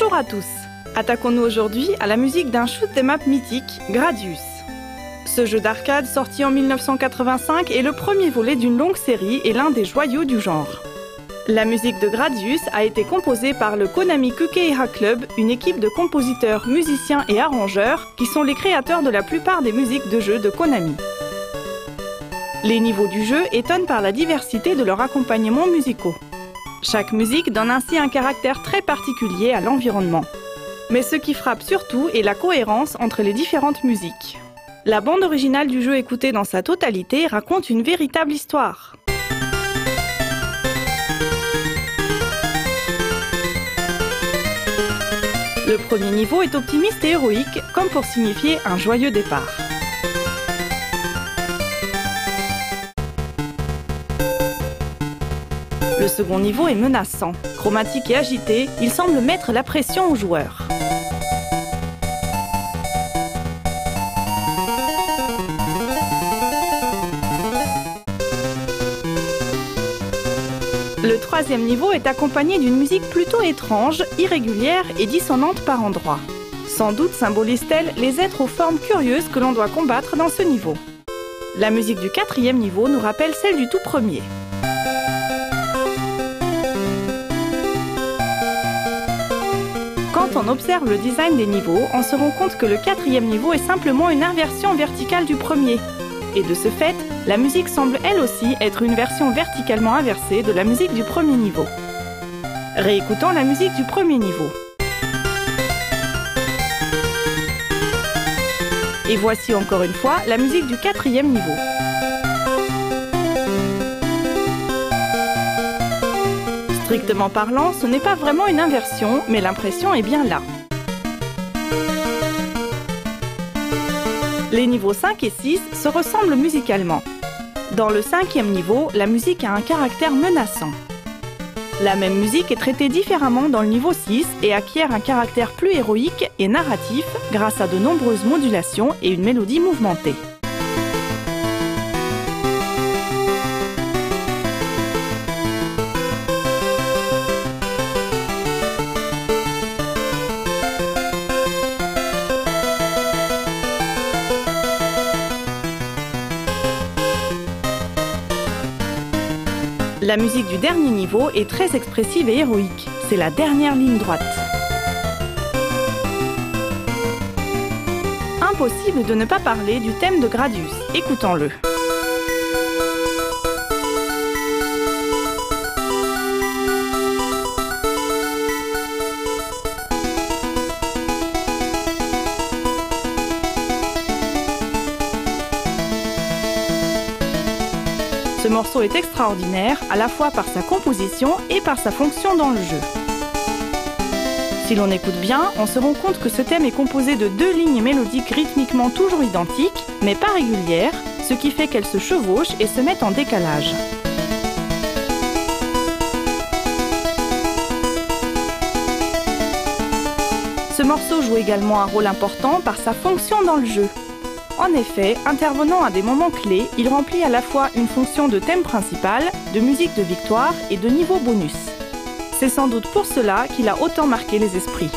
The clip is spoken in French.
Bonjour à tous. Attaquons-nous aujourd'hui à la musique d'un shoot 'em up mythique, Gradius. Ce jeu d'arcade sorti en 1985 est le premier volet d'une longue série et l'un des joyaux du genre. La musique de Gradius a été composée par le Konami Kukeiha Club, une équipe de compositeurs, musiciens et arrangeurs qui sont les créateurs de la plupart des musiques de jeux de Konami. Les niveaux du jeu étonnent par la diversité de leurs accompagnements musicaux. Chaque musique donne ainsi un caractère très particulier à l'environnement. Mais ce qui frappe surtout est la cohérence entre les différentes musiques. La bande originale du jeu écoutée dans sa totalité raconte une véritable histoire. Le premier niveau est optimiste et héroïque, comme pour signifier un joyeux départ. Le second niveau est menaçant. Chromatique et agité, il semble mettre la pression aux joueurs. Le troisième niveau est accompagné d'une musique plutôt étrange, irrégulière et dissonante par endroits. Sans doute symbolise-t-elle les êtres aux formes curieuses que l'on doit combattre dans ce niveau. La musique du quatrième niveau nous rappelle celle du tout premier. Quand on observe le design des niveaux, on se rend compte que le quatrième niveau est simplement une inversion verticale du premier. Et de ce fait, la musique semble elle aussi être une version verticalement inversée de la musique du premier niveau. Réécoutons la musique du premier niveau. Et voici encore une fois la musique du quatrième niveau. Strictement parlant, ce n'est pas vraiment une inversion, mais l'impression est bien là. Les niveaux 5 et 6 se ressemblent musicalement. Dans le cinquième niveau, la musique a un caractère menaçant. La même musique est traitée différemment dans le niveau 6 et acquiert un caractère plus héroïque et narratif grâce à de nombreuses modulations et une mélodie mouvementée. La musique du dernier niveau est très expressive et héroïque. C'est la dernière ligne droite. Impossible de ne pas parler du thème de Gradius. Écoutons-le. Ce morceau est extraordinaire, à la fois par sa composition et par sa fonction dans le jeu. Si l'on écoute bien, on se rend compte que ce thème est composé de deux lignes mélodiques rythmiquement toujours identiques, mais pas régulières, ce qui fait qu'elles se chevauchent et se mettent en décalage. Ce morceau joue également un rôle important par sa fonction dans le jeu. En effet, intervenant à des moments clés, il remplit à la fois une fonction de thème principal, de musique de victoire et de niveau bonus. C'est sans doute pour cela qu'il a autant marqué les esprits.